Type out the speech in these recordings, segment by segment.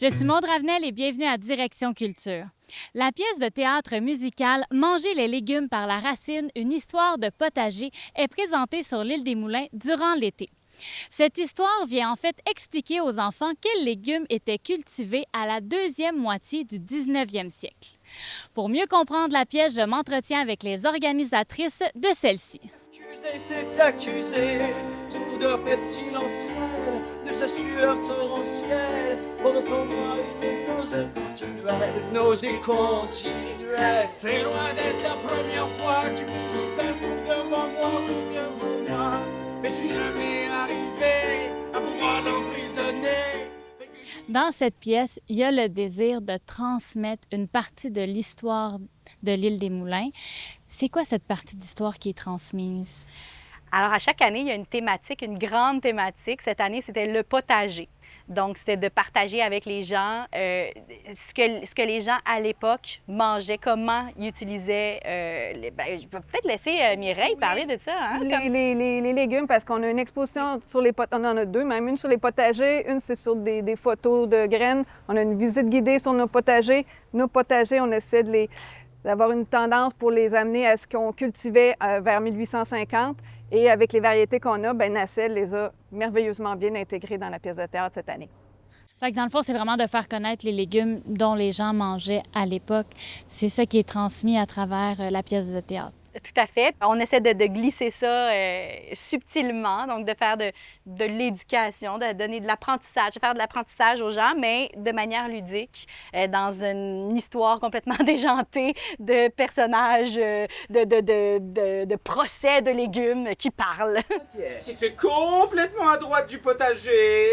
Je suis Maude Ravenel et bienvenue à Direction Culture. La pièce de théâtre musical Manger les légumes par la racine, une histoire de potager est présentée sur l'île des Moulins durant l'été. Cette histoire vient en fait expliquer aux enfants quels légumes étaient cultivés à la deuxième moitié du 19e siècle. Pour mieux comprendre la pièce, je m'entretiens avec les organisatrices de celle-ci. Accuser, c'est accuser, soudeur pestilentielle de sa sueur torrentielle, pendant qu'on a une nausée continuelle, nausée continuelle. C'est loin d'être la première fois que ça se trouve devant moi, oui, devant moi. Mais je suis jamais arrivé à pouvoir l'emprisonner. Dans cette pièce, il y a le désir de transmettre une partie de l'histoire de l'île des Moulins. C'est quoi cette partie d'histoire qui est transmise? Alors, à chaque année, il y a une thématique, une grande thématique. Cette année, c'était le potager. Donc, c'était de partager avec les gens ce que les gens, à l'époque, mangeaient, comment ils utilisaient. Je peux peut-être laisser Mireille parler de ça. Hein, les légumes, parce qu'on a une exposition sur les potagers. On en a deux, même une sur les potagers, une c'est sur des photos de graines. On a une visite guidée sur nos potagers. Nos potagers, on essaie d'avoir une tendance pour les amener à ce qu'on cultivait vers 1850. Et avec les variétés qu'on a, Nacelle les a merveilleusement bien intégrées dans la pièce de théâtre cette année. Fait que dans le fond, c'est vraiment de faire connaître les légumes dont les gens mangeaient à l'époque. C'est ça qui est transmis à travers la pièce de théâtre. Tout à fait. On essaie de glisser ça subtilement, donc de faire de l'éducation, de donner de l'apprentissage, de faire de l'apprentissage aux gens, mais de manière ludique, dans une histoire complètement déjantée de personnages, de procès de légumes qui parlent. C'est complètement à droite du potager,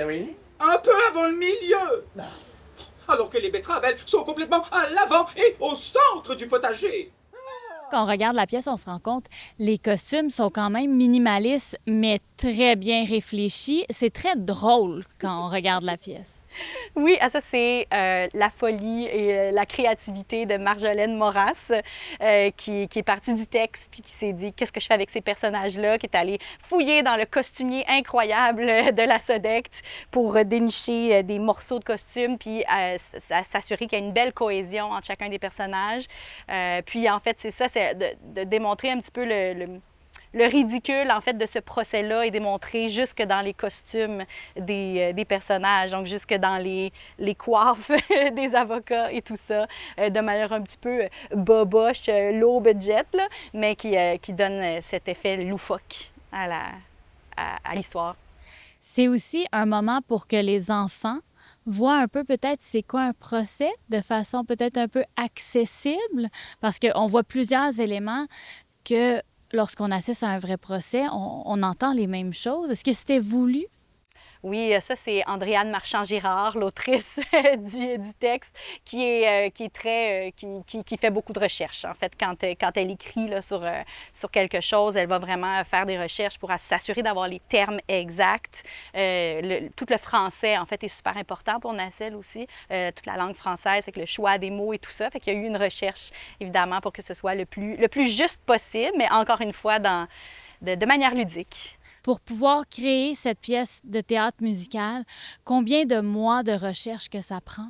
Oui. un peu avant le milieu. Alors que les betteraves, elles, sont complètement à l'avant et au centre du potager. Quand on regarde la pièce, on se rend compte les costumes sont quand même minimalistes, mais très bien réfléchis. C'est très drôle quand on regarde la pièce. Oui, ça c'est la folie et la créativité de Marjolaine Maurras qui est partie du texte puis qui s'est dit qu'est-ce que je fais avec ces personnages-là, qui est allée fouiller dans le costumier incroyable de la Sodect pour dénicher des morceaux de costumes puis s'assurer qu'il y a une belle cohésion entre chacun des personnages. Puis en fait, c'est ça, c'est de démontrer un petit peu le ridicule, en fait, de ce procès-là est démontré jusque dans les costumes des personnages, donc jusque dans les coiffes des avocats et tout ça, de manière un petit peu boboche, low budget, là, mais qui donne cet effet loufoque à l'histoire. C'est aussi un moment pour que les enfants voient un peu peut-être c'est quoi un procès de façon peut-être un peu accessible, parce qu'on voit plusieurs éléments que lorsqu'on assiste à un vrai procès, on entend les mêmes choses. Est-ce que c'était voulu? Oui, ça, c'est Andréane Marchand-Girard, l'autrice du texte, qui fait beaucoup de recherches. En fait, quand elle écrit là, sur quelque chose, elle va vraiment faire des recherches pour s'assurer d'avoir les termes exacts. Tout le français, en fait, est super important pour Nacelle aussi. Toute la langue française, avec le choix des mots et tout ça. Fait qu'il y a eu une recherche, évidemment, pour que ce soit le plus juste possible, mais encore une fois, de manière ludique. Pour pouvoir créer cette pièce de théâtre musical, combien de mois de recherche que ça prend?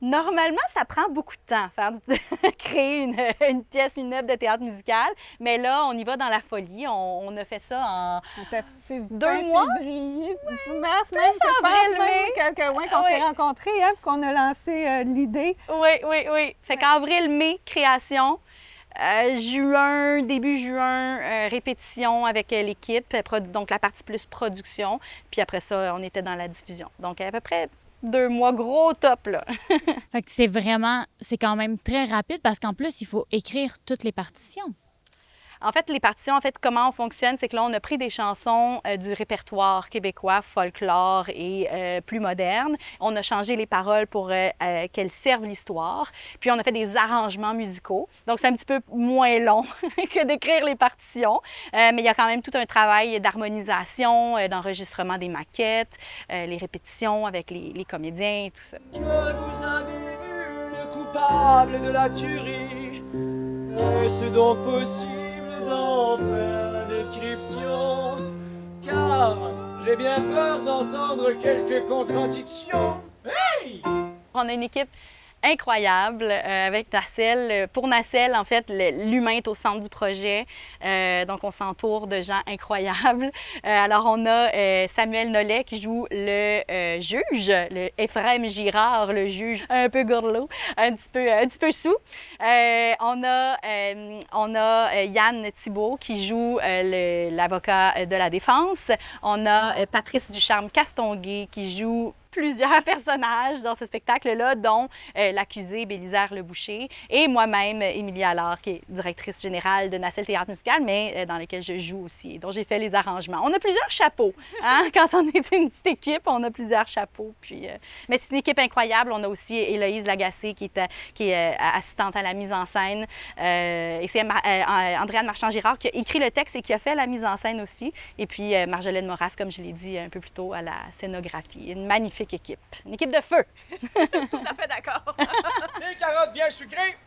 Normalement, ça prend beaucoup de temps, créer une pièce, une œuvre de théâtre musical. Mais là, on y va dans la folie. On a fait ça en 2 mois. Février, mars, même, qu'on s'est rencontrés, hein, qu'on a lancé l'idée. Oui. Fait qu'avril-mai, création. Début juin, répétition avec l'équipe, donc la partie plus production. Puis après ça, on était dans la diffusion. Donc à peu près 2 mois, gros top, là. Fait que c'est quand même très rapide parce qu'en plus, il faut écrire toutes les partitions. En fait, les partitions, comment on fonctionne, c'est que là, on a pris des chansons du répertoire québécois, folklore et plus moderne. On a changé les paroles pour qu'elles servent l'histoire. Puis, on a fait des arrangements musicaux. Donc, c'est un petit peu moins long que d'écrire les partitions. Mais il y a quand même tout un travail d'harmonisation, d'enregistrement des maquettes, les répétitions avec les comédiens et tout ça. Que vous avez vu le coupable de la tuerie, est-ce donc possible d'en faire la description? Car j'ai bien peur d'entendre quelques contradictions. Hey! on a une équipe incroyable avec Nacelle. Pour Nacelle, en fait, l'humain est au centre du projet. Donc, on s'entoure de gens incroyables. Alors, on a Samuel Nollet qui joue le juge, le Ephraim Girard, le juge un peu gorlot, un petit peu sous. On a Yann Thibault qui joue l'avocat de la défense. On a Patrice Ducharme-Castonguay qui joue plusieurs personnages dans ce spectacle-là, dont l'accusé Bélisère Leboucher et moi-même, Émilie Allard, qui est directrice générale de Nacelle Théâtre Musical, mais dans lequel je joue aussi et dont j'ai fait les arrangements. On a plusieurs chapeaux. Hein? Quand on est une petite équipe, on a plusieurs chapeaux. Puis, mais c'est une équipe incroyable. On a aussi Héloïse Lagacé, qui est assistante à la mise en scène. Et c'est Andréane Marchand-Girard qui a écrit le texte et qui a fait la mise en scène aussi. Et puis Marjolaine Moras, comme je l'ai dit un peu plus tôt, à la scénographie. Une magnifique équipe. Une équipe de feu. Tout à fait d'accord. Des carottes bien sucrées,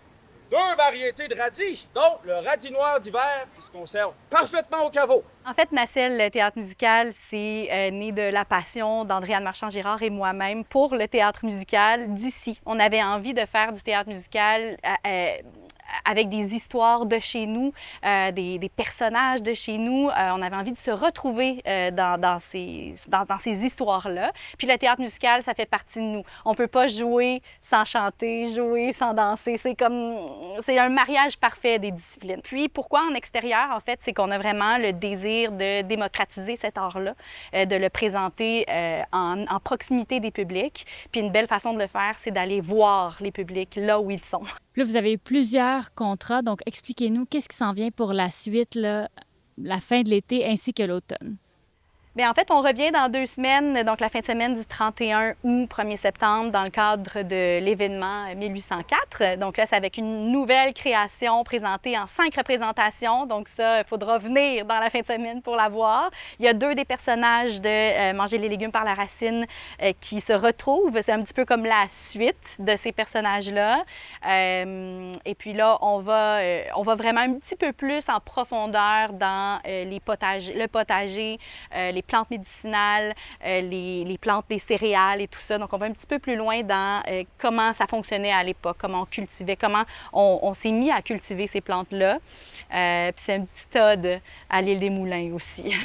2 variétés de radis, dont le radis noir d'hiver qui se conserve parfaitement au caveau. En fait, Nacelle Théâtre Musical, c'est né de la passion d'Andréane Marchand-Girard et moi-même pour le théâtre musical d'ici. On avait envie de faire du théâtre musical avec des histoires de chez nous, des personnages de chez nous. On avait envie de se retrouver dans ces histoires-là. Puis le théâtre musical, ça fait partie de nous. On ne peut pas jouer sans chanter, jouer sans danser. C'est un mariage parfait des disciplines. Puis pourquoi en extérieur, en fait, c'est qu'on a vraiment le désir de démocratiser cet art-là, de le présenter en proximité des publics. Puis une belle façon de le faire, c'est d'aller voir les publics là où ils sont. Là, vous avez eu plusieurs contrats, donc expliquez-nous qu'est-ce qui s'en vient pour la suite, là, la fin de l'été ainsi que l'automne. Bien, en fait, on revient dans 2 semaines, donc la fin de semaine du 31 août, 1er septembre, dans le cadre de l'événement 1804. Donc là, c'est avec une nouvelle création présentée en 5 représentations. Donc ça, il faudra venir dans la fin de semaine pour la voir. Il y a 2 des personnages de Manger les légumes par la racine qui se retrouvent. C'est un petit peu comme la suite de ces personnages-là. Et puis là, on va vraiment un petit peu plus en profondeur dans le potager, les plantes médicinales, les plantes des céréales et tout ça. Donc, on va un petit peu plus loin dans comment ça fonctionnait à l'époque, comment on cultivait, comment on s'est mis à cultiver ces plantes-là. Puis c'est un petit ode à l'île des Moulins aussi.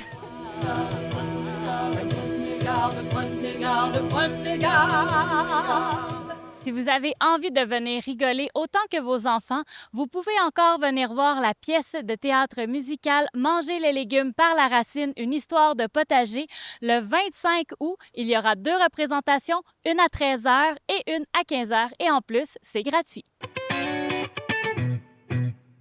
Si vous avez envie de venir rigoler autant que vos enfants, vous pouvez encore venir voir la pièce de théâtre musical Manger les légumes par la racine, une histoire de potager. Le 25 août, il y aura 2 représentations, une à 13h et une à 15h. Et en plus, c'est gratuit.